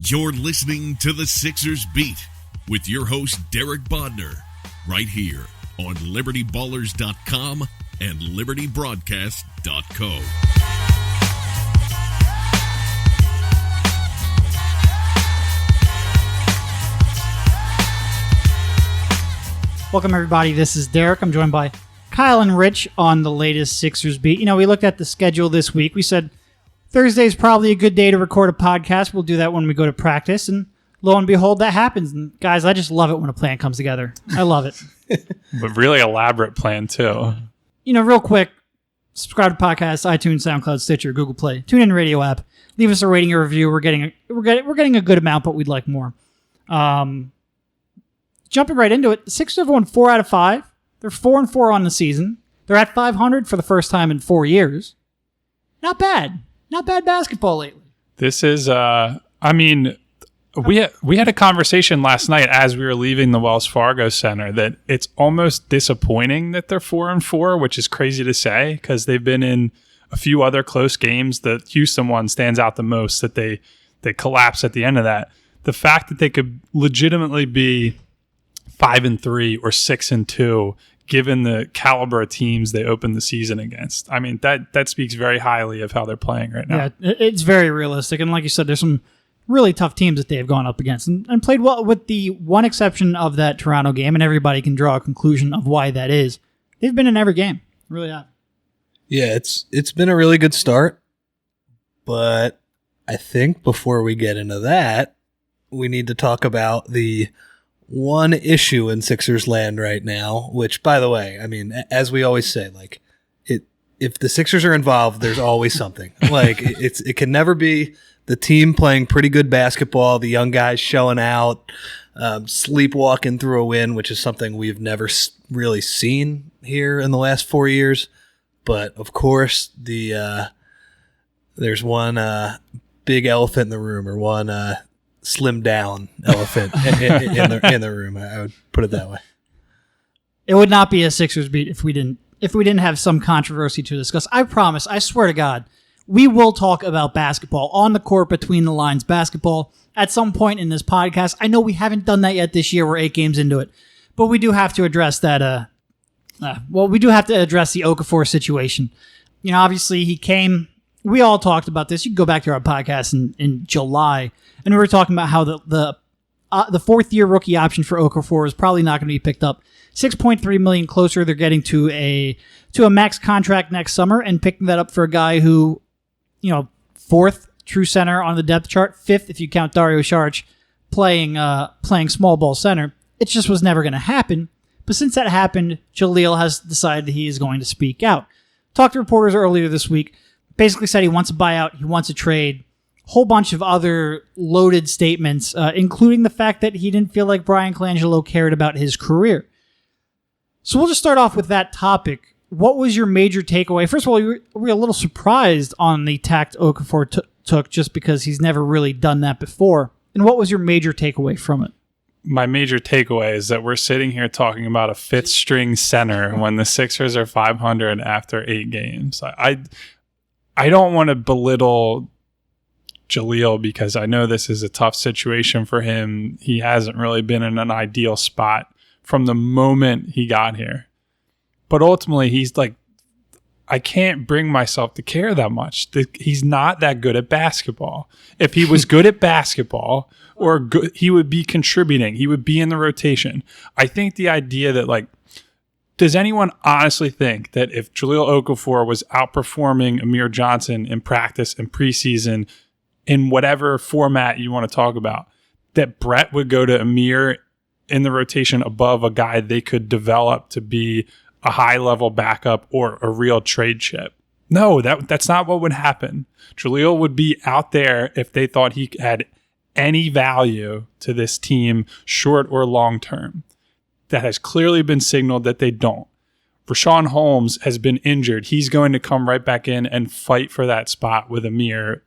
You're listening to the Sixers Beat with your host, Derek Bodner, right here on LibertyBallers.com and LibertyBroadcast.co. Welcome, everybody. This is Derek. I'm joined by Kyle and Rich on the latest Sixers Beat. You know, we looked at the schedule this week. We said Thursday's probably a good day to record a podcast. We'll do that when we go to practice, and lo and behold, that happens. And guys, I just love it when a plan comes together. I love it. But really elaborate plan, too. You know, real quick, subscribe to podcasts, iTunes, SoundCloud, Stitcher, Google Play, TuneIn Radio app. Leave us a rating or review. We're getting a good amount, but we'd like more. Jumping right into it, the Sixers have won 4 out of 5. They're 4-4 on the season. They're at 500 for the first time in 4 years. Not bad. Not bad basketball lately. This is, we had a conversation last night as we were leaving the Wells Fargo Center that it's almost disappointing that they're 4-4, which is crazy to say because they've been in a few other close games. The Houston one stands out the most, that they collapse at the end of that. The fact that they could legitimately be 5-3 or 6-2, given the caliber of teams they opened the season against. I mean, that speaks very highly of how they're playing right now. Yeah, it's very realistic. And like you said, there's some really tough teams that they've gone up against and played well, with the one exception of that Toronto game, and everybody can draw a conclusion of why that is. They've been in every game. Really have. Yeah, it's been a really good start. But I think before we get into that, we need to talk about the one issue in Sixers land right now, which, by the way, I mean, as we always say, like, if the Sixers are involved, there's always something. Like, it can never be the team playing pretty good basketball, the young guys showing out, sleepwalking through a win, which is something we've never really seen here in the last 4 years. But, of course, there's one big elephant in the room, or one slim down elephant in the room. I would put it that way. It would not be a Sixers Beat if we didn't have some controversy to discuss. I promise, I swear to God, we will talk about basketball on the court, between the lines basketball at some point in this podcast. I know we haven't done that yet this year. We're 8 games into it, but we do have to address that. We do have to address the Okafor situation. You know, obviously he came. We all talked about this. You can go back to our podcast in July, and we were talking about how the 4th-year rookie option for Okafor is probably not going to be picked up. $6.3 million closer. They're getting to a max contract next summer, and picking that up for a guy who, you know, 4th true center on the depth chart, 5th if you count Dario Saric playing small ball center. It just was never going to happen. But since that happened, Jahlil has decided that he is going to speak out. Talked to reporters earlier this week. Basically said he wants a buyout, he wants a trade, whole bunch of other loaded statements, including the fact that he didn't feel like Brian Colangelo cared about his career. So we'll just start off with that topic. What was your major takeaway? First of all, were we a little surprised on the tact Okafor took, just because he's never really done that before? And what was your major takeaway from it? My major takeaway is that we're sitting here talking about a 5th-string center when the Sixers are 500 after 8 games. I don't want to belittle Jahlil because I know this is a tough situation for him. He hasn't really been in an ideal spot from the moment he got here. But ultimately, he's like, I can't bring myself to care that much. He's not that good at basketball. If he was good at basketball, or good, he would be contributing. He would be in the rotation. I think the idea that, like, does anyone honestly think that if Jahlil Okafor was outperforming Amir Johnson in practice and preseason in whatever format you want to talk about, that Brett would go to Amir in the rotation above a guy they could develop to be a high-level backup or a real trade chip? No, that's not what would happen. Jahlil would be out there if they thought he had any value to this team, short or long term. That has clearly been signaled that they don't. Rashawn Holmes has been injured. He's going to come right back in and fight for that spot with Amir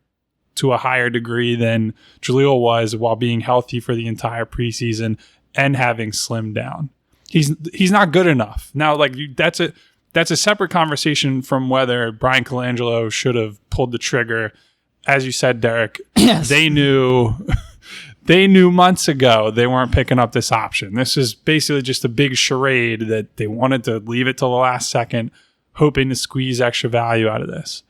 to a higher degree than Jahlil was while being healthy for the entire preseason and having slimmed down. He's not good enough. Now, like, that's a separate conversation from whether Brian Colangelo should have pulled the trigger. As you said, Derek, yes. They knew They knew months ago they weren't picking up this option. This is basically just a big charade that they wanted to leave it till the last second, hoping to squeeze extra value out of this.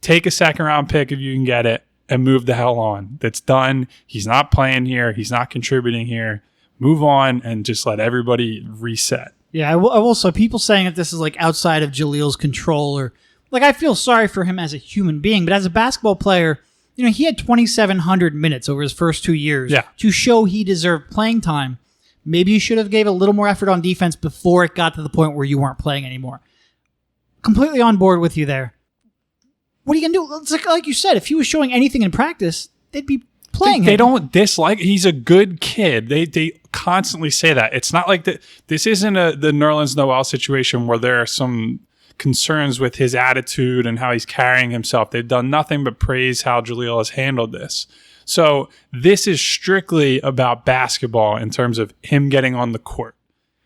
Take a second round pick if you can get it and move the hell on. That's done. He's not playing here. He's not contributing here. Move on and just let everybody reset. Yeah, I will say people saying that this is like outside of Jahlil's control, or like I feel sorry for him as a human being, but as a basketball player, he had 2,700 minutes over his first 2 years to show he deserved playing time. Maybe you should have gave a little more effort on defense before it got to the point where you weren't playing anymore. Completely on board with you there. What are you going to do? It's like you said, if he was showing anything in practice, they'd be playing him. They don't dislike. He's a good kid. They constantly say that. It's not like that. This isn't the Nerlens Noel situation where there are some concerns with his attitude and how he's carrying himself. They've done nothing but praise how Jahlil has handled this. So this is strictly about basketball in terms of him getting on the court.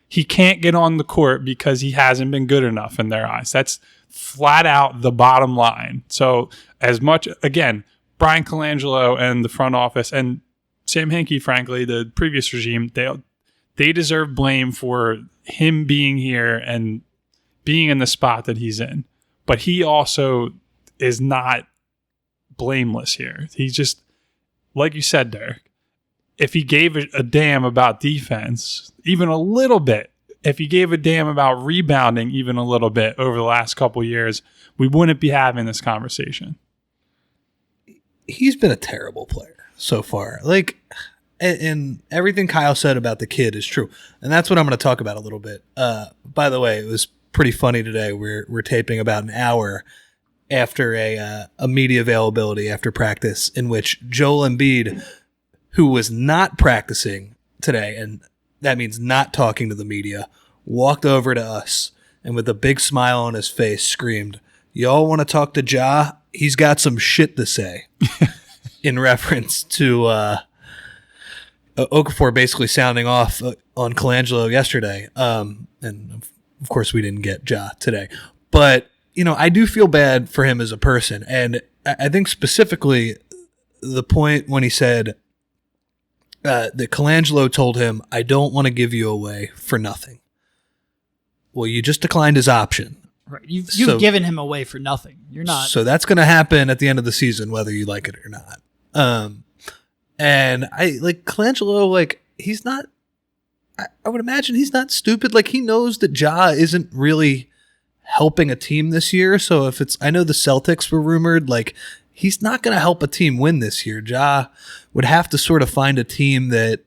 He can't get on the court because he hasn't been good enough in their eyes. That's flat out the bottom line. So as much, again, Brian Colangelo and the front office and Sam Hinkie, frankly, the previous regime, they deserve blame for him being here and being in the spot that he's in. But he also is not blameless here. He's just, like you said, Derek, if he gave a damn about defense, even a little bit, if he gave a damn about rebounding even a little bit over the last couple of years, we wouldn't be having this conversation. He's been a terrible player so far. Like, and everything Kyle said about the kid is true. And that's what I'm going to talk about a little bit. By the way, it was pretty funny today. We're taping about an hour after a media availability after practice in which Joel Embiid, who was not practicing today, and that means not talking to the media, walked over to us and with a big smile on his face screamed, "Y'all want to talk to Ja? He's got some shit to say." In reference to Okafor basically sounding off on Colangelo yesterday. And of course we didn't get Ja today. But, I do feel bad for him as a person. And I think specifically the point when he said that Colangelo told him, "I don't want to give you away for nothing." Well, you just declined his option. Right. You've given him away for nothing. You're not. So that's going to happen at the end of the season, whether you like it or not. And I like Colangelo, like he's not, I would imagine he's not stupid. Like he knows that Ja isn't really helping a team this year. So if I know the Celtics were rumored, like he's not going to help a team win this year. Ja would have to sort of find a team that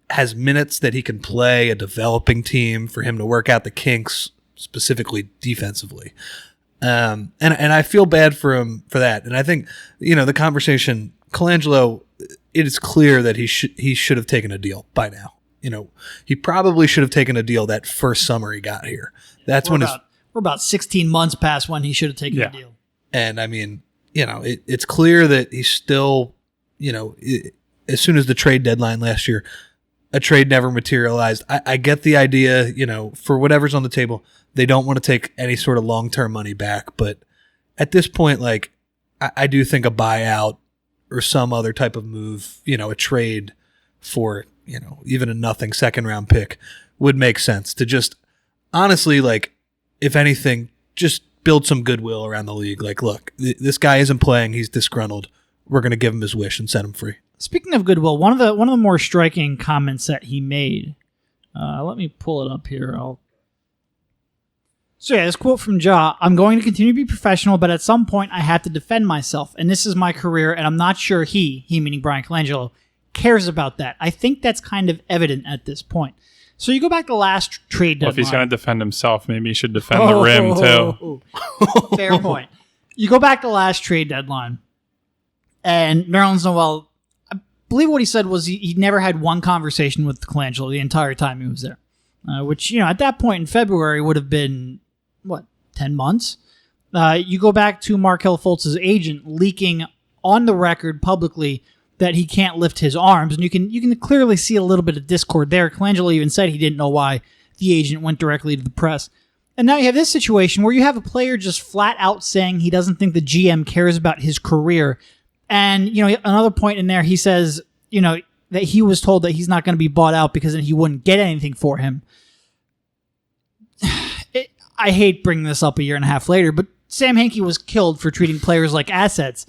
has minutes that he can play, a developing team for him to work out the kinks, specifically defensively. And I feel bad for him for that. And I think, the conversation, Colangelo, it is clear that he should have taken a deal by now. He probably should have taken a deal that first summer he got here. We're about 16 months past when he should have taken a deal. And I mean, it's clear that he's still, as soon as the trade deadline last year, a trade never materialized. I get the idea, for whatever's on the table, they don't want to take any sort of long-term money back. But at this point, like, I do think a buyout or some other type of move, a trade for, even a nothing second-round pick would make sense to just honestly, like, if anything, just build some goodwill around the league. Like, look, this guy isn't playing. He's disgruntled. We're going to give him his wish and set him free. Speaking of goodwill, one of the more striking comments that he made. Let me pull it up here. This quote from Ja: "I'm going to continue to be professional, but at some point I have to defend myself, and this is my career, and I'm not sure he meaning Brian Colangelo, cares about that. I think that's kind of evident at this point." So you go back to the last trade deadline. Well, if he's going to defend himself, maybe he should defend the rim too. Fair point. You go back to the last trade deadline, and Nerlens Noel, I believe what he said was he never had one conversation with Colangelo the entire time he was there, which, at that point in February would have been, 10 months? You go back to Markelle Fultz's agent leaking on the record publicly that he can't lift his arms, and you can clearly see a little bit of discord there. Colangelo even said he didn't know why the agent went directly to the press. And now you have this situation where you have a player just flat out saying he doesn't think the GM cares about his career. And, another point in there, he says, that he was told that he's not going to be bought out because then he wouldn't get anything for him. I hate bringing this up a year and a half later, but Sam Hinkie was killed for treating players like assets.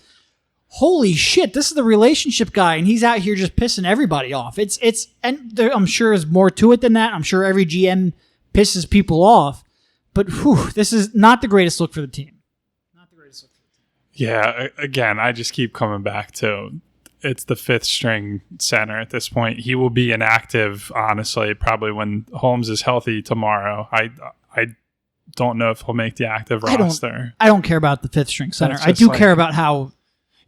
Holy shit, this is the relationship guy, and he's out here just pissing everybody off. I'm sure there's more to it than that. I'm sure every GM pisses people off, but this is not the greatest look for the team. Yeah, again, I just keep coming back to it's the fifth string center at this point. He will be inactive, honestly, probably when Holmes is healthy tomorrow. I don't know if he'll make the active roster. I don't care about the fifth string center. I do care about how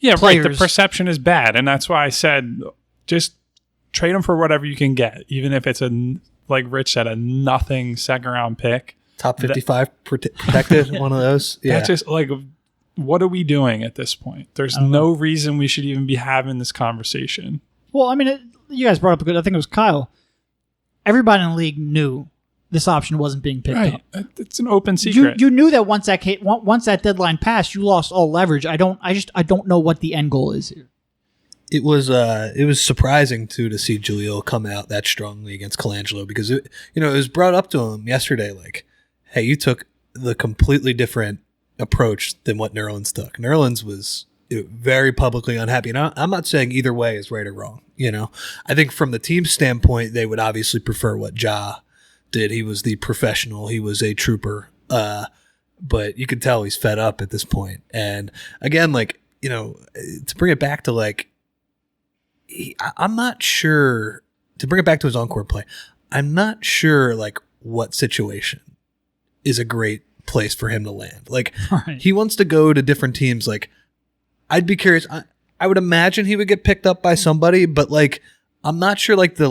players... right. The perception is bad, and that's why I said just trade him for whatever you can get, even if it's like Rich said, a nothing second round pick. Top 55 protected, one of those. Yeah. That's just like, what are we doing at this point? There's no reason we should even be having this conversation. Well, I mean, you guys brought up I think it was Kyle. Everybody in the league knew this option wasn't being picked up. It's an open secret. You knew that once that deadline passed, you lost all leverage. I don't know what the end goal is here. It was surprising to see Jahlil come out that strongly against Colangelo because it was brought up to him yesterday like, hey, you took the completely different approach than what Nerlens took. Nerlens was very publicly unhappy. And I'm not saying either way is right or wrong. I think from the team's standpoint, they would obviously prefer what Ja did. He was the professional. He was a trooper. But you can tell he's fed up at this point. And again, to bring it back to I'm not sure, to bring it back to his on-court play, I'm not sure what situation is a great place for him to land. He wants to go to different teams. I'd be curious. I would imagine he would get picked up by somebody, but I'm not sure the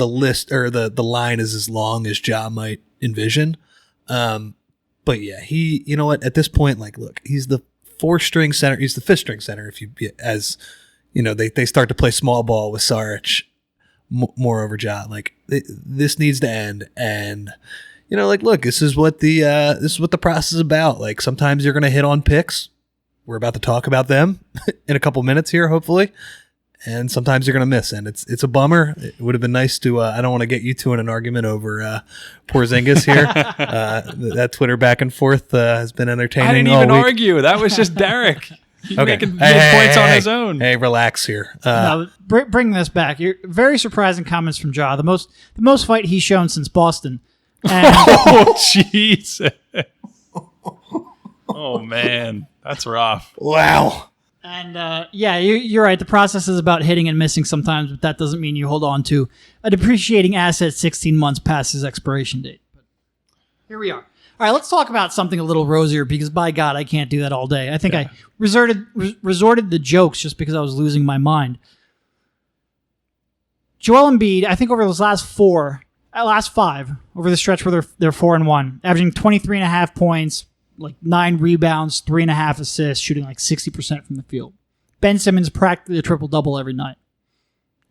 list or the line is as long as Ja might envision. But yeah, he, at this point, look, he's the fourth string center. He's the fifth string center. They start to play small ball with Saric more over Ja. This needs to end. And, look, this is what the process is about. Sometimes you're going to hit on picks. We're about to talk about them in a couple minutes here, hopefully. And sometimes you're going to miss, and it's a bummer. It would have been nice to. I don't want to get you two in an argument over Porzingis here. That Twitter back and forth has been entertaining. I didn't even argue. That was just Derek. He's making points on his own. Hey, relax here. Bring this back. You're very surprising comments from Ja. The most fight he's shown since Boston. And oh Jesus! Oh man, that's rough. Wow. And you're right. The process is about hitting and missing sometimes, but that doesn't mean you hold on to a depreciating asset 16 months past his expiration date. But here we are. All right, let's talk about something a little rosier because, by God, I can't do that all day. I think I resorted to jokes just because I was losing my mind. Joel Embiid, I think over those last five, over the stretch where they're 4-1, averaging 23.5 points, 9 rebounds, 3.5 assists, shooting 60% from the field. Ben Simmons practically a triple-double every night.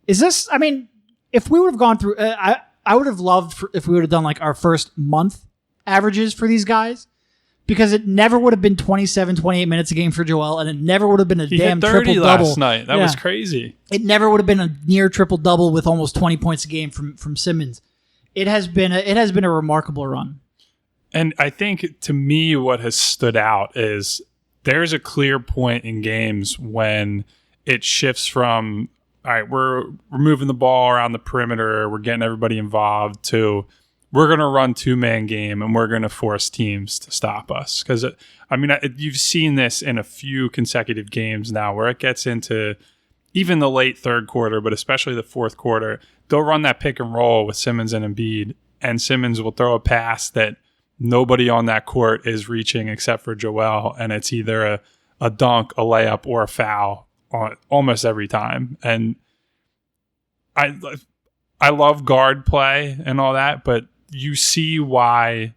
Is this, if we would have gone through, I would have loved if we would have done our first month averages for these guys, because it never would have been 27, 28 minutes a game for Joel, and it never would have been a damn triple-double. Last night. That was crazy. It never would have been a near triple-double with almost 20 points a game from Simmons. It has been a remarkable run. And I think, to me, what has stood out is there's a clear point in games when it shifts from, all right, we're moving the ball around the perimeter, we're getting everybody involved, to we're going to run two-man game and we're going to force teams to stop us. Because, you've seen this in a few consecutive games now where it gets into even the late third quarter, but especially the fourth quarter. They'll run that pick and roll with Simmons and Embiid, and Simmons will throw a pass that nobody on that court is reaching except for Joel, and it's either a dunk, a layup, or a foul almost every time. And I love guard play and all that, but you see why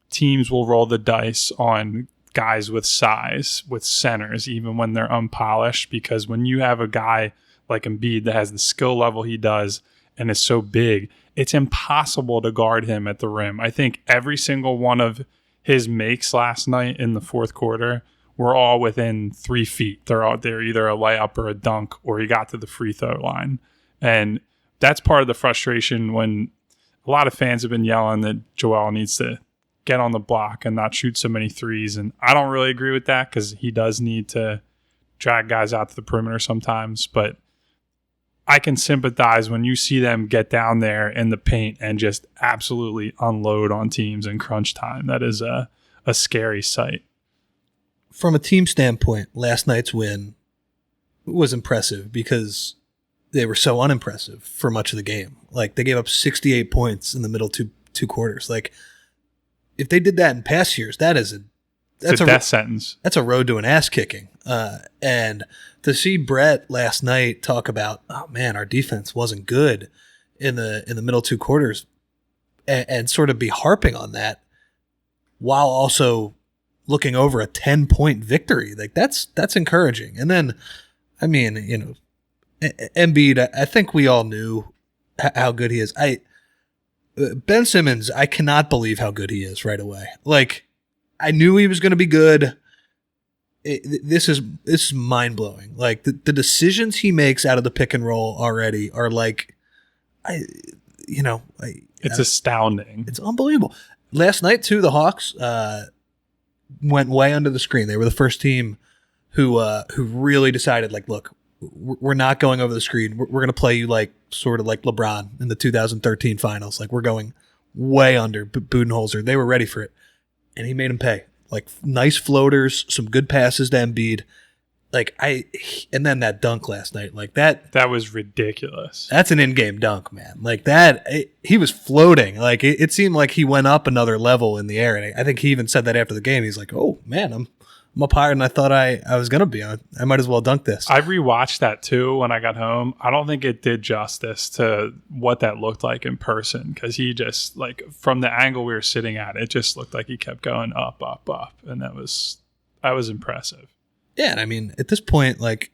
teams will roll the dice on guys with size, with centers, even when they're unpolished, because when you have a guy like Embiid that has the skill level he does and is so big, it's impossible to guard him at the rim. I think every single one of his makes last night in the fourth quarter were all within 3 feet. They're either a layup or a dunk, or he got to the free throw line. And that's part of the frustration when a lot of fans have been yelling that Joel needs to get on the block and not shoot so many threes. And I don't really agree with that because he does need to drag guys out to the perimeter sometimes. But I can sympathize when you see them get down there in the paint and just absolutely unload on teams in crunch time. That is a scary sight. From a team standpoint, last night's win was impressive because they were so unimpressive for much of the game. Like, they gave up 68 points in the middle two quarters. Like, if they did that in past years, that's a death sentence. That's a road to an ass kicking. And to see Brett last night talk about, oh man, our defense wasn't good in the middle two quarters, and sort of be harping on that while also looking over a 10-point victory, like that's encouraging. And then, I mean, Embiid, I think we all knew how good he is. Ben Simmons, I cannot believe how good he is right away. Like, I knew he was going to be good. This is mind blowing. Like, the decisions he makes out of the pick and roll already are like, it's astounding. It's unbelievable. Last night too, the Hawks went way under the screen. They were the first team who really decided, like, look, we're not going over the screen. We're going to play you like sort of like LeBron in the 2013 finals. Like, we're going way under Budenholzer. They were ready for it, and he made them pay. Like, nice floaters, some good passes to Embiid. And then that dunk last night, like that was ridiculous. That's an in-game dunk, man. Like that, he was floating. Like it seemed like he went up another level in the air. And I think he even said that after the game. He's like, "Oh man, I'm up higher than I thought I was gonna be. I might as well dunk this." I rewatched that too when I got home. I don't think it did justice to what that looked like in person, because he just, like, from the angle we were sitting at, it just looked like he kept going up, and that was impressive. Yeah, and I mean, at this point, like,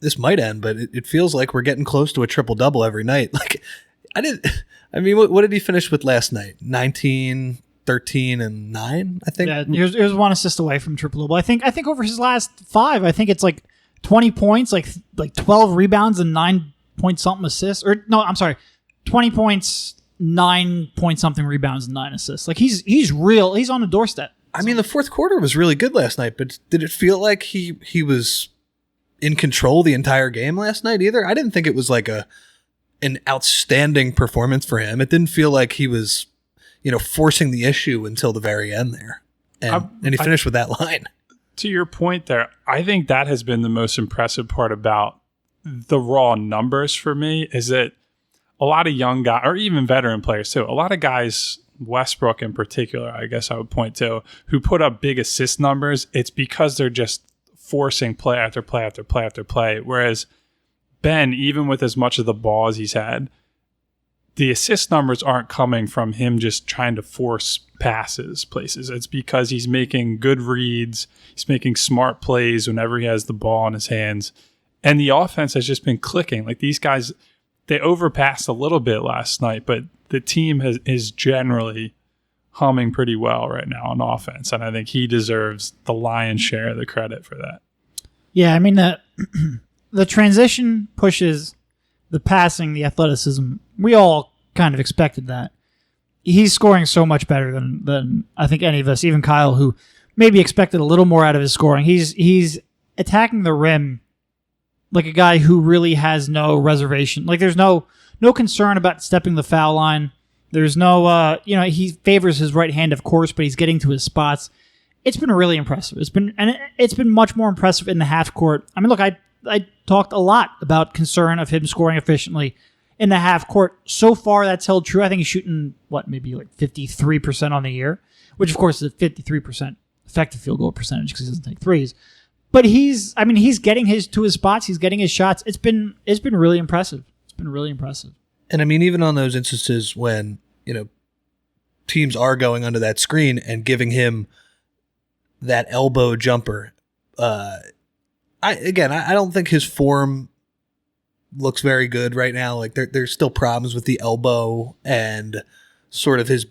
this might end, but it feels like we're getting close to a triple-double every night. Like, what did he finish with last night? 19, 13, and 9, I think? Yeah, he was one assist away from triple-double. I think over his last 5, I think it's like 20 points, like 12 rebounds and 9-point-something assists. Or, no, I'm sorry, 20 points, 9-point-something rebounds and 9 assists. Like, he's real. He's on the doorstep. I mean, the fourth quarter was really good last night, but did it feel like he was in control the entire game last night either? I didn't think it was like an outstanding performance for him. It didn't feel like he was, forcing the issue until the very end there. And he finished with that line. To your point there, I think that has been the most impressive part about the raw numbers for me, is that a lot of young guys, or even veteran players too, a lot of guys, Westbrook in particular, I guess I would point to, who put up big assist numbers, it's because they're just forcing play after play after play after play. Whereas Ben, even with as much of the ball as he's had, the assist numbers aren't coming from him just trying to force passes places. It's because he's making good reads, he's making smart plays whenever he has the ball in his hands. And the offense has just been clicking. Like, these guys, they overpassed a little bit last night, but the team is generally humming pretty well right now on offense, and I think he deserves the lion's share of the credit for that. Yeah, I mean, the transition pushes, the passing, the athleticism. We all kind of expected that. He's scoring so much better than I think any of us, even Kyle, who maybe expected a little more out of his scoring. He's attacking the rim like a guy who really has no reservation. Like, there's no concern about stepping the foul line. There's no, he favors his right hand, of course, but he's getting to his spots. It's been really impressive. It's been much more impressive in the half court. I mean, look, I talked a lot about concern of him scoring efficiently in the half court. So far, that's held true. I think he's shooting, maybe like 53% on the year, which of course is a 53% effective field goal percentage because he doesn't take threes. But he's getting to his spots. He's getting his shots. It's been really impressive. It's been really impressive. And I mean, even on those instances when, teams are going under that screen and giving him that elbow jumper, I don't think his form looks very good right now. Like, there's still problems with the elbow and sort of his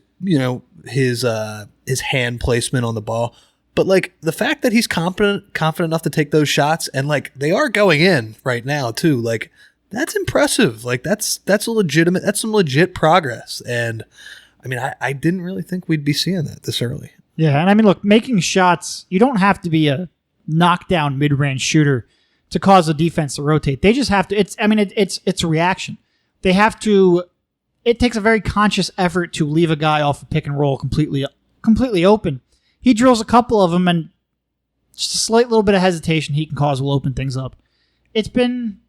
hand placement on the ball. But, like, the fact that he's confident enough to take those shots, and, like, they are going in right now too. Like, that's impressive. Like that's some legit progress. And I mean, I didn't really think we'd be seeing that this early. Yeah, and I mean, look, making shots, you don't have to be a knockdown mid-range shooter to cause a defense to rotate. They just have to. It's a reaction. They have to. It takes a very conscious effort to leave a guy off a pick and roll completely open. He drills a couple of them, and just a slight little bit of hesitation he can cause will open things up. It's been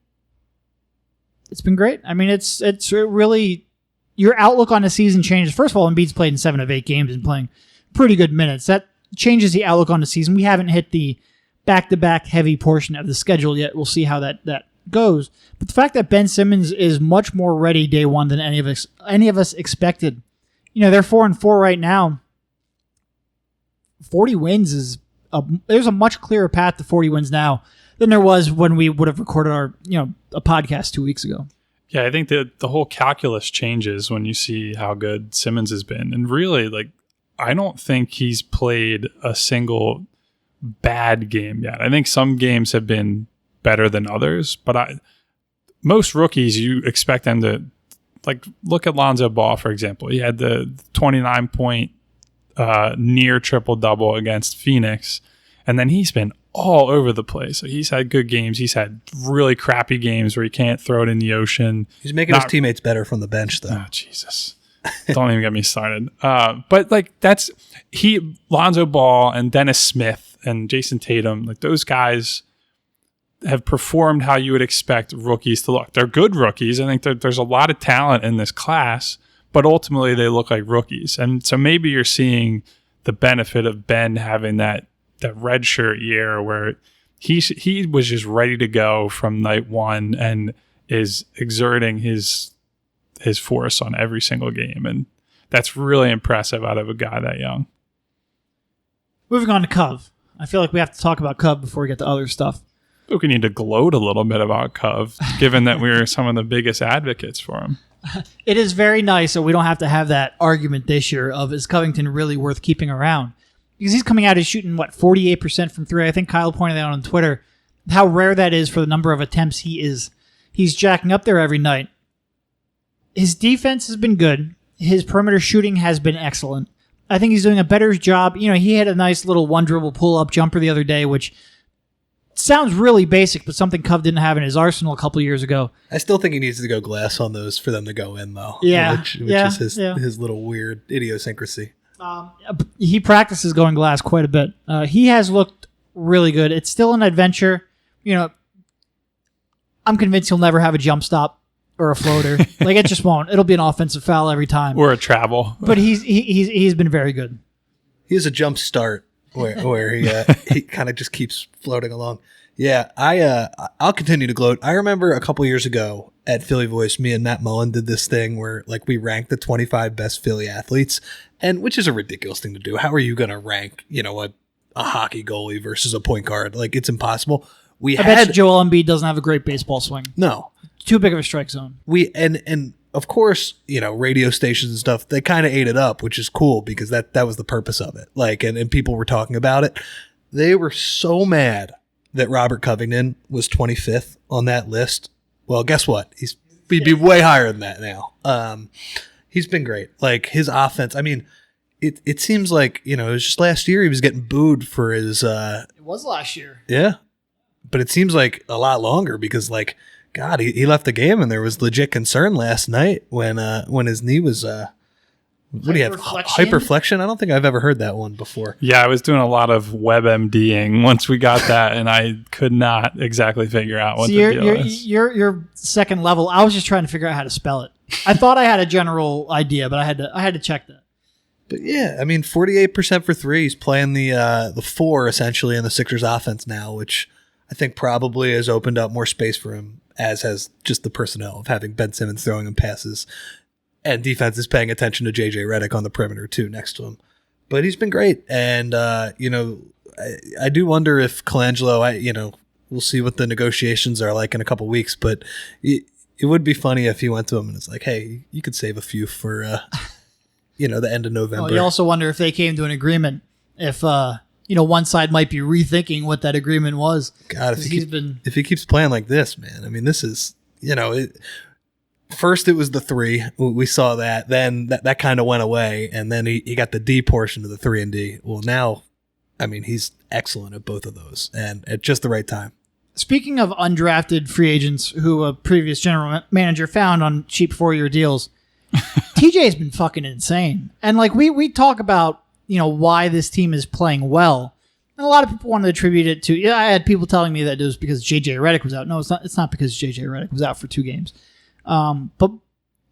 great. I mean, it's really, your outlook on the season changes. First of all, Embiid's played in 7 of 8 games and playing pretty good minutes. That changes the outlook on the season. We haven't hit the back-to-back heavy portion of the schedule yet. We'll see how that goes. But the fact that Ben Simmons is much more ready day one than any of us expected. You know, they're 4-4 right now. 40 wins there's a much clearer path to 40 wins now than there was when we would have recorded a podcast 2 weeks ago. Yeah, I think that the whole calculus changes when you see how good Simmons has been. And really, like, I don't think he's played a single bad game yet. I think some games have been better than others, but most rookies, you expect them to, like, look at Lonzo Ball, for example. He had the 29-point near triple-double against Phoenix, and then he's been all over the place. So he's had good games. He's had really crappy games where he can't throw it in the ocean. He's making his teammates better from the bench, though. Oh, Jesus. Don't even get me started. But like Lonzo Ball and Dennis Smith and Jason Tatum, like those guys have performed how you would expect rookies to look. They're good rookies. I think there's a lot of talent in this class, but ultimately they look like rookies. And so maybe you're seeing the benefit of Ben having that redshirt year where he was just ready to go from night one and is exerting his force on every single game. And that's really impressive out of a guy that young. Moving on to Cove. I feel like we have to talk about Cove before we get to other stuff. I think we need to gloat a little bit about Cove, given that we're some of the biggest advocates for him. It is very nice, so we don't have to have that argument this year of, is Covington really worth keeping around? Because he's coming out, he's shooting, 48% from three. I think Kyle pointed out on Twitter how rare that is for the number of attempts he's jacking up there every night. His defense has been good. His perimeter shooting has been excellent. I think he's doing a better job. You know, he had a nice little one-dribble pull-up jumper the other day, which sounds really basic, but something Cove didn't have in his arsenal a couple years ago. I still think he needs to go glass on those for them to go in, though. Yeah. Which is his little weird idiosyncrasy. He practices going glass quite a bit. He has looked really good. It's still an adventure. You know, I'm convinced he'll never have a jump stop or a floater. Like, it just won't. It'll be an offensive foul every time. Or a travel. But he's been very good. He has a jump start where he kind of just keeps floating along. Yeah, I'll continue to gloat. I remember a couple years ago at Philly Voice, me and Matt Mullen did this thing where, like, we ranked the 25 best Philly athletes, and which is a ridiculous thing to do. How are you going to rank, a hockey goalie versus a point guard? Like, it's impossible. I bet you Joel Embiid doesn't have a great baseball swing. No. Too big of a strike zone. And of course, radio stations and stuff, they kind of ate it up, which is cool because that was the purpose of it. Like, and people were talking about it. They were so mad that Robert Covington was 25th on that list. Well, guess what? He'd be way higher than that now. He's been great. Like, his offense, I mean, it seems like, it was just last year he was getting booed for his... It was last year. Yeah. But it seems like a lot longer because, like, God, he left the game and there was legit concern last night when his knee was... what do you have? Hyperflexion? I don't think I've ever heard that one before. Yeah, I was doing a lot of WebMDing once we got that, and I could not exactly figure out what the deal is. You're second level. I was just trying to figure out how to spell it. I thought I had a general idea, but I had to check that. But yeah, I mean, 48% for three. He's playing the four essentially in the Sixers offense now, which I think probably has opened up more space for him, as has just the personnel of having Ben Simmons throwing him passes. And defense is paying attention to J.J. Redick on the perimeter, too, next to him. But he's been great. And, I do wonder if Colangelo, we'll see what the negotiations are like in a couple weeks. But it would be funny if he went to him and it's like, hey, you could save a few for, the end of November. Well, you also wonder if they came to an agreement, if, one side might be rethinking what that agreement was. God, if he keeps playing like this, man, I mean, this is... first it was the 3. We saw that. Then that kind of went away. And then he got the D portion of the 3 and D. Well, now, I mean, he's excellent at both of those and at just the right time. Speaking of undrafted free agents who a previous general manager found on cheap 4-year deals, TJ's been fucking insane. And like we talk about, why this team is playing well. And a lot of people want to attribute it to, I had people telling me that it was because JJ Redick was out. No, it's not because JJ Redick was out for 2 games. But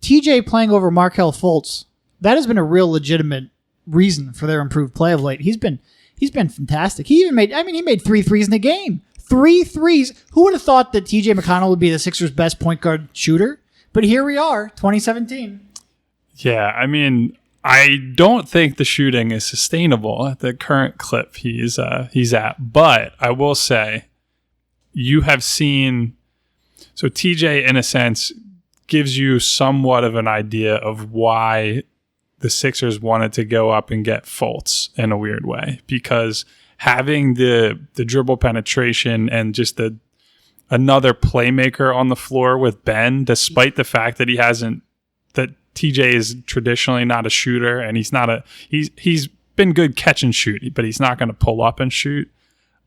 TJ playing over Markelle Fultz, that has been a real legitimate reason for their improved play of late. He's been fantastic. He made 3 threes in the game. 3 threes. Who would have thought that TJ McConnell would be the Sixers' best point guard shooter? But here we are, 2017. Yeah, I mean, I don't think the shooting is sustainable at the current clip he's at. But I will say, you have seen, so TJ, in a sense, gives you somewhat of an idea of why the Sixers wanted to go up and get Fultz in a weird way, because having the dribble penetration and just another playmaker on the floor with Ben, despite the fact that that TJ is traditionally not a shooter, and he's been good catch and shoot, but he's not going to pull up and shoot.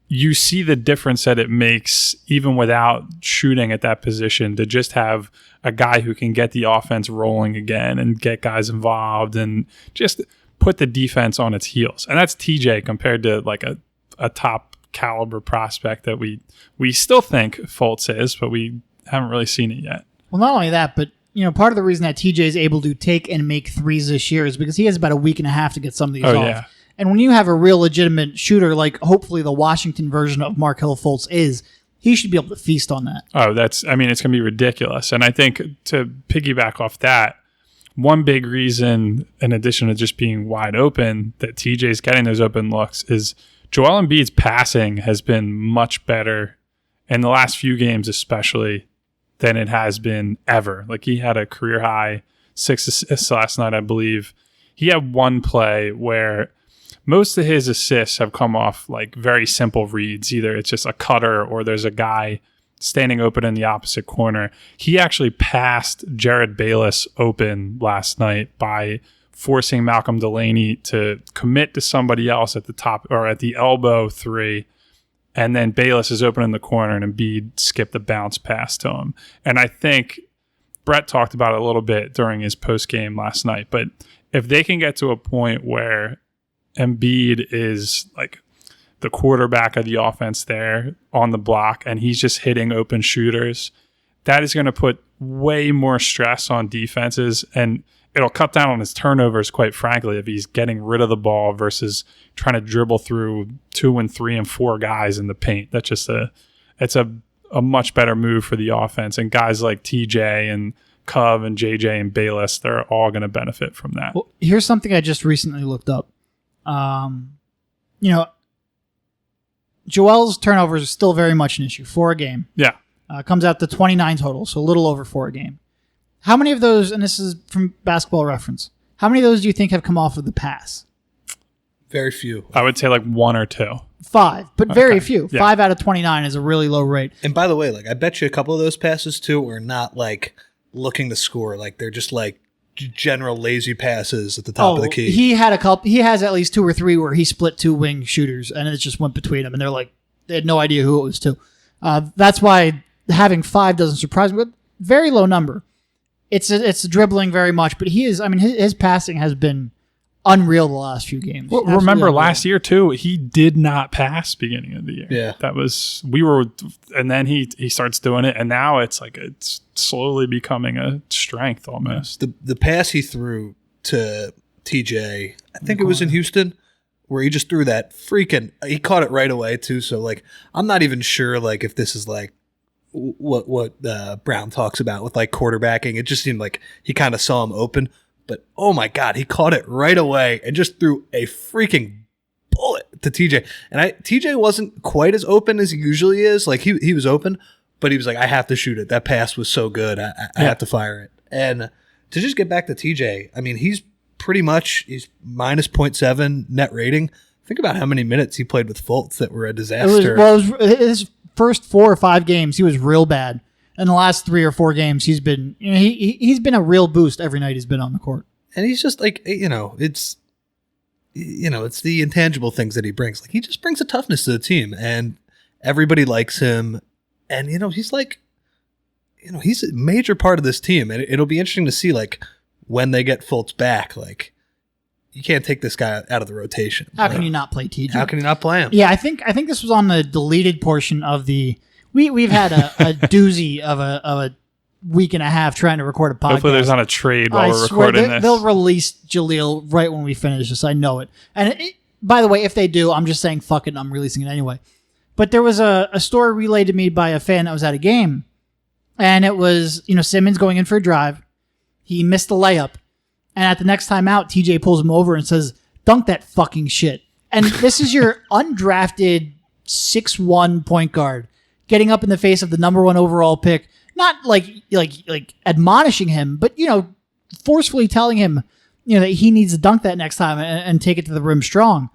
You see the difference that it makes even without shooting at that position, to just have a guy who can get the offense rolling again and get guys involved and just put the defense on its heels. And that's TJ compared to like a top caliber prospect that we still think Fultz is, but we haven't really seen it yet. Well, not only that, but part of the reason that TJ is able to take and make threes this year is because he has about a week and a half to get some of these off. Yeah. And when you have a real legitimate shooter, like hopefully the Washington version of Markelle Fultz is, he should be able to feast on that. Oh, it's going to be ridiculous. And I think to piggyback off that, one big reason, in addition to just being wide open, that TJ's getting those open looks is Joel Embiid's passing has been much better in the last few games, especially, than it has been ever. Like, he had a career high 6 assists last night, I believe. He had one play where most of his assists have come off like very simple reads. Either it's just a cutter or there's a guy standing open in the opposite corner. He actually passed Jared Bayless open last night by forcing Malcolm Delaney to commit to somebody else at the top or at the elbow 3. And then Bayless is open in the corner and Embiid skipped the bounce pass to him. And I think Brett talked about it a little bit during his post game last night, but if they can get to a point where Embiid is like the quarterback of the offense there on the block and he's just hitting open shooters, that is going to put way more stress on defenses, and it'll cut down on his turnovers, quite frankly, if he's getting rid of the ball versus trying to dribble through 2 and 3 and 4 guys in the paint. That's just it's a much better move for the offense, and guys like TJ and Cove and JJ and Bayless, they're all going to benefit from that. Well, here's something I just recently looked up. Joel's turnovers are still very much an issue. 4 a game. Yeah. Comes out to 29 total, so a little over 4 a game. How many of those, and this is from Basketball Reference, how many of those do you think have come off of the pass? Very few. I would say like 1 or 2. 5, but very few. Yeah. 5 out of 29 is a really low rate. And by the way, like I bet you a couple of those passes too are not like looking to score. Like they're just like general lazy passes at the top of the key. He had a couple. He has at least 2 or 3 where he split 2 wing shooters, and it just went between them, and they had no idea who it was to. That's why having 5 doesn't surprise me. But very low number. It's dribbling very much, but his passing has been unreal the last few games. Well, remember last year too, he did not pass beginning of the year. Yeah. And then he starts doing it, and now it's slowly becoming a strength almost. The pass he threw to TJ, I think it was in Houston, where he just threw that he caught it right away too. So like, I'm not even sure like if this is like what Brown talks about with like quarterbacking. It just seemed like he kind of saw him open, but oh my God, he caught it right away and just threw a freaking bullet to TJ. And TJ wasn't quite as open as he usually is. Like he was open, but he was like, I have to shoot it. That pass was so good. I have to fire it. And to just get back to TJ, I mean, he's minus 0.7 net rating. Think about how many minutes he played with Fultz that were a disaster. His first 4 or 5 games, he was real bad. in the last 3 or 4 games, he's been he's been a real boost every night he's been on the court. And he's just like, it's the intangible things that he brings. Like, he just brings a toughness to the team, and everybody likes him. And, he's like, he's a major part of this team. And it'll be interesting to see, like, when they get Fultz back, like, you can't take this guy out of the rotation. How can you not play TJ? How can you not play him? Yeah, I think this was on the deleted portion of the. We've had a doozy of a week and a half trying to record a podcast. Hopefully there's not a trade while we're swear recording this. They'll release Jahlil right when we finish this. I know it. And by the way, if they do, I'm just saying fuck it. I'm releasing it anyway. But there was a story relayed to me by a fan that was at a game, and it was Simmons going in for a drive. He missed the layup, and at the next time out, TJ pulls him over and says, "Dunk that fucking shit." And this is your undrafted 6'1" point guard getting up in the face of the number 1 overall pick, not like admonishing him, but forcefully telling him that he needs to dunk that next time and take it to the rim strong.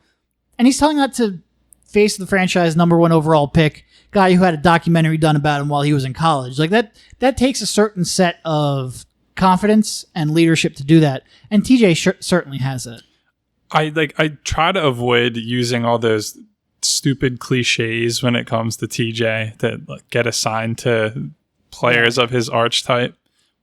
And he's telling that to face the franchise number 1 overall pick, guy who had a documentary done about him while he was in college. Like that takes a certain set of confidence and leadership to do that, and TJ certainly has it. I try to avoid using all those stupid cliches when it comes to TJ that get assigned to players of his archetype.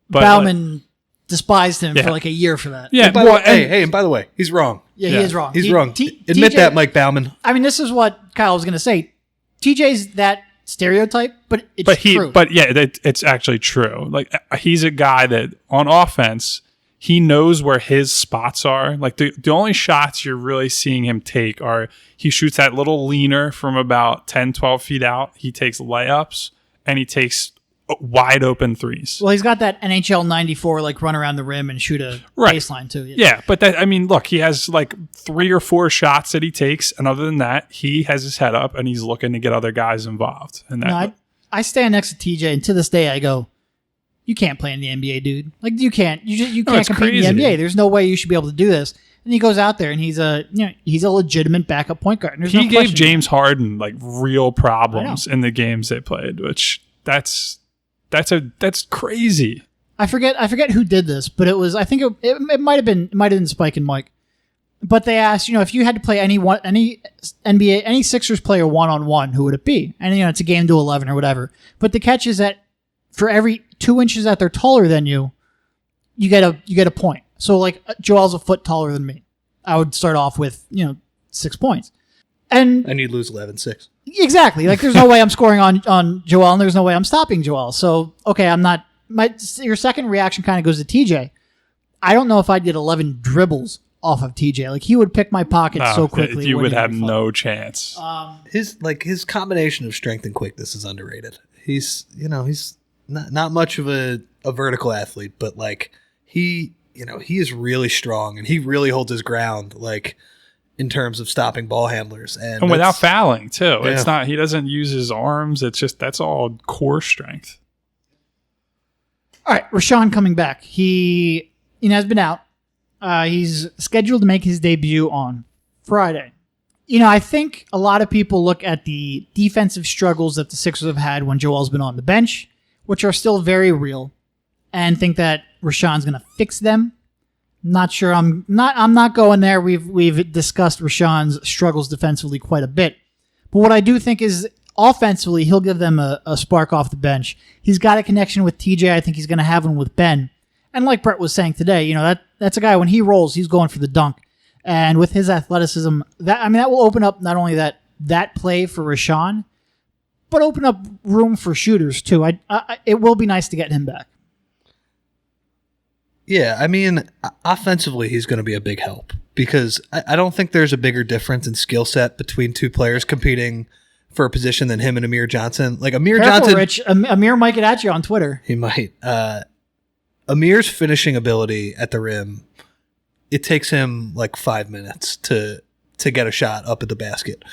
But Bauman despised him for like a year for that. Yeah. And by the way, he's wrong. Yeah, he is wrong. He's wrong. Admit TJ, that, Mike Bauman. I mean, this is what Kyle was going to say. TJ's that stereotype, but it's true. But yeah, it's actually true. Like, he's a guy that on offense, he knows where his spots are. Like, the only shots you're really seeing him take are he shoots that little leaner from about 10, 12 feet out. He takes layups, and he takes wide open threes. Well, he's got that NHL 94 like run around the rim and shoot a baseline too. Yeah, but look, he has like 3 or 4 shots that he takes, and other than that, he has his head up and he's looking to get other guys involved. And I stand next to TJ, and to this day I go, you can't play in the NBA, dude. Like, you can't. You can't compete crazy. in the NBA. There's no way you should be able to do this. And he goes out there, and he's a legitimate backup point guard. And he gave James Harden like real problems in the games they played, which that's crazy. I forget who did this, but it was, I think it might have been Spike and Mike. But they asked, if you had to play any NBA, any Sixers player 1-on-1, who would it be? And it's a game to 11 or whatever. But the catch is that for every 2 inches that they're taller than you, you get a point. So like Joel's a foot taller than me. I would start off with 6 points, and you'd lose 11-6. Exactly. Like, there's no way I'm scoring on Joel, and there's no way I'm stopping Joel. So okay, I'm not. Your second reaction kind of goes to TJ. I don't know if I'd get 11 dribbles off of TJ. Like, he would pick my pocket so quickly. You would have no chance. His combination of strength and quickness is underrated. He's not much of a vertical athlete, but like he is really strong, and he really holds his ground, like in terms of stopping ball handlers and without fouling too. Yeah. It's not, he doesn't use his arms. It's just, that's all core strength. All right, Rashawn coming back. He has been out. He's scheduled to make his debut on Friday. I think a lot of people look at the defensive struggles that the Sixers have had when Joel's been on the bench, which are still very real, and think that Rashawn's going to fix them. Not sure. I'm not going there. We've discussed Rashawn's struggles defensively quite a bit, but what I do think is offensively, he'll give them a spark off the bench. He's got a connection with TJ. I think he's going to have one with Ben. And like Brett was saying today, that's a guy, when he rolls, he's going for the dunk. And with his athleticism, that will open up not only that play for Rashawn, but open up room for shooters too. It will be nice to get him back. Yeah, offensively, he's going to be a big help, because I don't think there's a bigger difference in skill set between two players competing for a position than him and Amir Johnson. Like, Amir Johnson, Rich. Amir might get at you on Twitter. He might. Amir's finishing ability at the rim, it takes him like 5 minutes to get a shot up at the basket.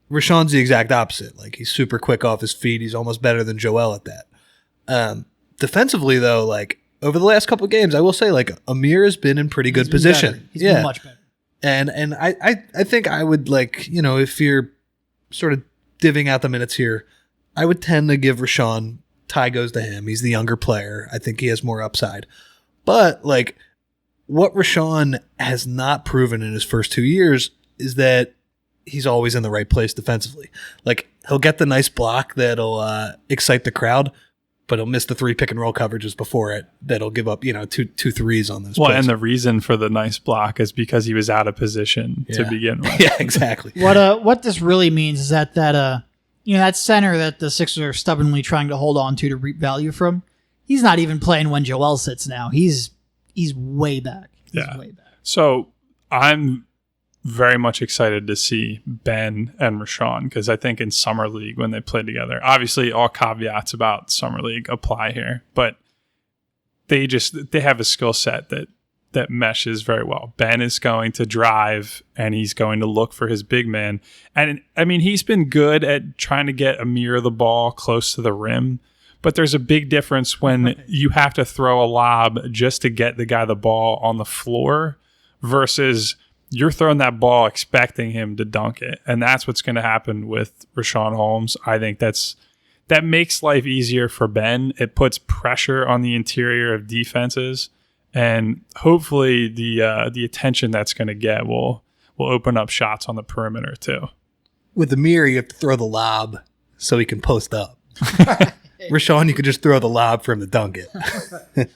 Rashawn's the exact opposite. Like, he's super quick off his feet. He's almost better than Joel at that. Defensively, though, like, over the last couple of games, I will say, like, Amir has been in pretty good position. Better. He's been much better. And I think I would, like, if you're sort of divvying out the minutes here, I would tend to give Rashawn tie goes to him. He's the younger player. I think he has more upside. But like what Rashawn has not proven in his first 2 years is that he's always in the right place defensively. Like he'll get the nice block that'll excite the crowd, but he'll miss the 3 pick and roll coverages before it that'll give up, two threes on those plays. And the reason for the nice block is because he was out of position to begin with. Yeah, exactly. What this really means is that that center that the Sixers are stubbornly trying to hold on to reap value from, he's not even playing when Joel sits now. He's way back. He's way back. So I'm very much excited to see Ben and Rashawn because I think in Summer League when they play together, obviously all caveats about Summer League apply here, but they have a skill set that meshes very well. Ben is going to drive and he's going to look for his big man. And I mean, he's been good at trying to get Amir the ball close to the rim, but there's a big difference when you have to throw a lob just to get the guy the ball on the floor versus you're throwing that ball expecting him to dunk it. And that's what's going to happen with Rashawn Holmes. I think that makes life easier for Ben. It puts pressure on the interior of defenses. And hopefully the attention that's going to get will open up shots on the perimeter too. With Amir, you have to throw the lob so he can post up. Rashawn, you could just throw the lob for him to dunk it.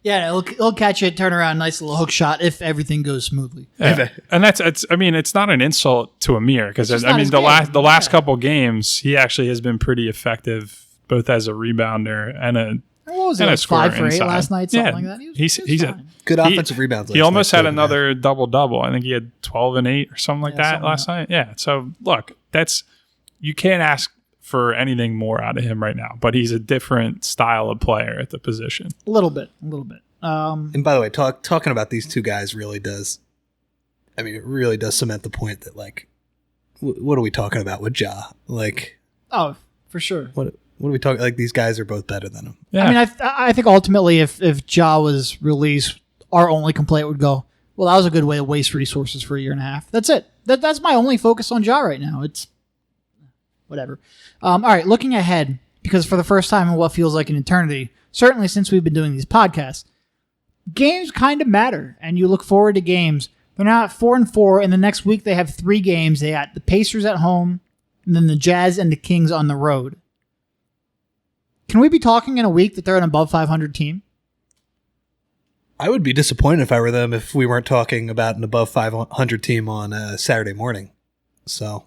Yeah, he'll catch it, turn around, nice little hook shot if everything goes smoothly. Yeah. And it's not an insult to Amir because the last couple games he actually has been pretty effective both as a rebounder and a scorer 5 for 8 last night, something like that. He's a good offensive rebounds. He almost had another double-double. I think he had 12 and 8 or something like that last night. Yeah. So look, you can't ask for anything more out of him right now, but he's a different style of player at the position. A little bit. And by the way, talking about these two guys really does cement the point that like, what are we talking about with Ja? Like, oh, for sure. What are we talking? Like these guys are both better than him. Yeah. I mean, I think ultimately, if Ja was released, our only complaint would go, well, that was a good way to waste resources for a year and a half. That's it. That's my only focus on Ja right now. It's whatever. All right, looking ahead, because for the first time in what feels like an eternity, certainly since we've been doing these podcasts, games kind of matter, and you look forward to games. They're now at 4-4, and the next week they have 3 games. They got the Pacers at home, and then the Jazz and the Kings on the road. Can we be talking in a week that they're an above 500 team? I would be disappointed if I were them if we weren't talking about an above 500 team on Saturday morning. So...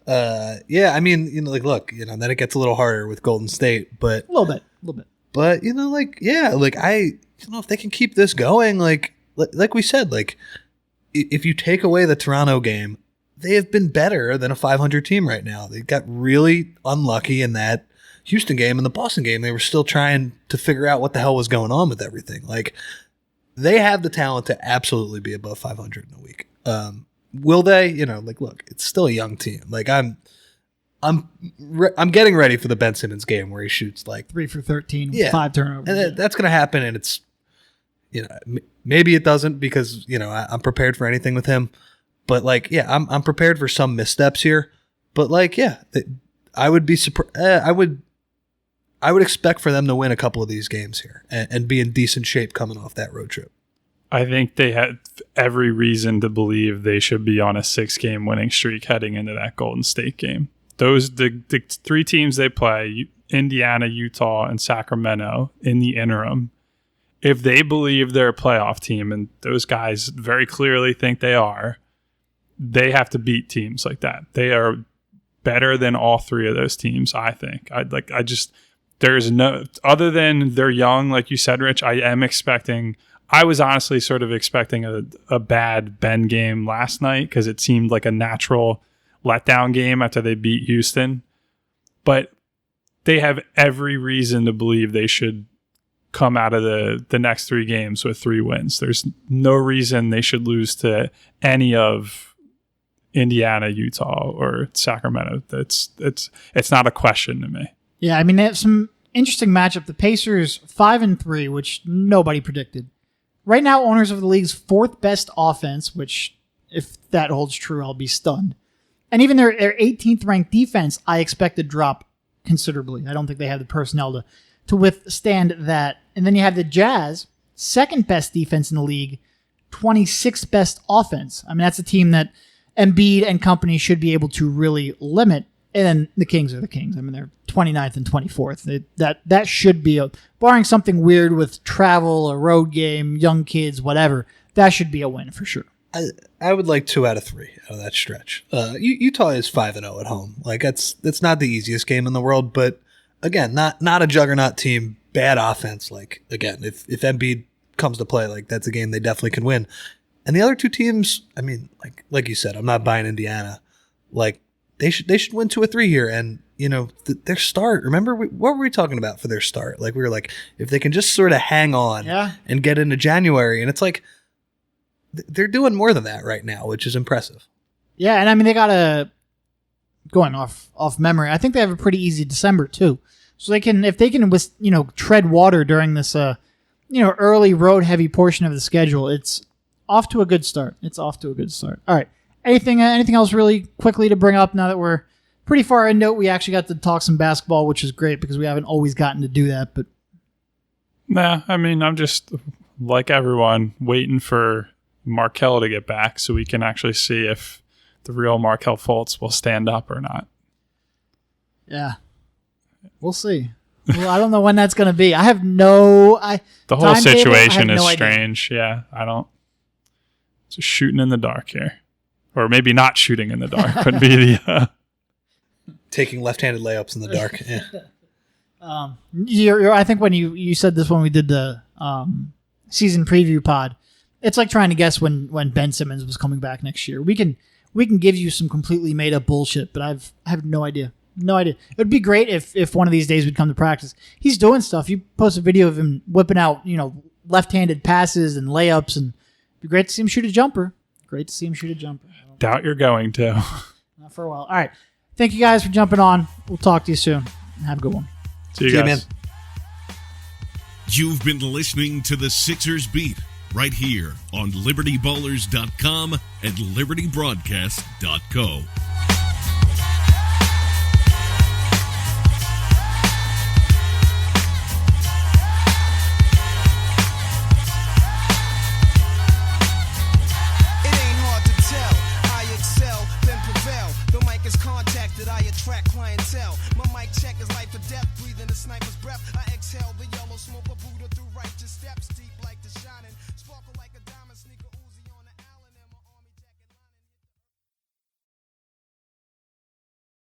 I mean, look, then it gets a little harder with Golden State, but a little bit. But if they can keep this going, like we said, like if you take away the Toronto game, they have been better than a 500 team right now. They got really unlucky in that Houston game and the Boston game. They were still trying to figure out what the hell was going on with everything. Like they have the talent to absolutely be above 500 in a week. Will they? Look, it's still a young team. Like I'm getting ready for the Ben Simmons game where he shoots like 3 for 13 with 5 turnovers. And that's going to happen. And it's, maybe it doesn't because, I'm prepared for anything with him. But I'm prepared for some missteps here. But I would be surprised. I would expect for them to win a couple of these games here and be in decent shape coming off that road trip. I think they had every reason to believe they should be on a 6-game winning streak heading into that Golden State game. The 3 teams they play, Indiana, Utah, and Sacramento in the interim, if they believe they're a playoff team, and those guys very clearly think they are, they have to beat teams like that. They are better than all 3 of those teams, I think. There's no, other than they're young, like you said, Rich, I was honestly sort of expecting a bad Ben game last night because it seemed like a natural letdown game after they beat Houston. But they have every reason to believe they should come out of the next 3 games with 3 wins. There's no reason they should lose to any of Indiana, Utah, or Sacramento. It's not a question to me. Yeah, I mean, they have some interesting matchup. The Pacers 5-3, which nobody predicted. Right now, owners of the league's 4th best offense, which, if that holds true, I'll be stunned. And even their 18th ranked defense, I expect to drop considerably. I don't think they have the personnel to withstand that. And then you have the Jazz, second best defense in the league, 26th best offense. I mean, that's a team that Embiid and company should be able to really limit. And then the Kings are the Kings. I mean, they're 29th and 24th. That should be, barring something weird with travel, a road game, young kids, whatever, that should be a win for sure. I would like 2 out of 3 out of that stretch. Utah is 5-0 at home. Like that's not the easiest game in the world, but again, not a juggernaut team, bad offense. Like again, if Embiid comes to play, like that's a game they definitely can win. And the other 2 teams, I mean, like you said, I'm not buying Indiana. Like they should win 2 or 3 here. And you know their start. Remember what were we talking about for their start? Like we were like, if they can just sort of hang on and get into January, and it's like they're doing more than that right now, which is impressive. Yeah, and I mean they got going off memory. I think they have a pretty easy December too. So if they can tread water during this early road heavy portion of the schedule, it's off to a good start. All right. Anything else really quickly to bring up now that we're pretty far into it? We actually got to talk some basketball, which is great because we haven't always gotten to do that. But nah, I mean, I'm just like everyone waiting for Markelle to get back so we can actually see if the real Markelle Fultz will stand up or not. Yeah, we'll see. Well, I don't know when that's going to be. I have the whole situation is strange. Yeah, I don't. Just shooting in the dark here, or maybe not shooting in the dark would be the taking left-handed layups in the dark. Yeah. I think when you said this when we did the season preview pod, it's like trying to guess when Ben Simmons was coming back next year. We can give you some completely made up bullshit, but I have no idea. No idea. It would be great if one of these days we'd come to practice. He's doing stuff. You post a video of him whipping out, left-handed passes and layups, and it'd be great to see him shoot a jumper. Doubt you're going to. Not for a while. All right. Thank you guys for jumping on. We'll talk to you soon. Have a good one. See you guys. Man. You've been listening to the Sixers Beat right here on LibertyBallers.com and LibertyBroadcast.co. I attract clientele. My mic check is life or death, breathing a sniper's breath. I exhale the yellow smoke, a Buddha through righteous steps, deep like the shining.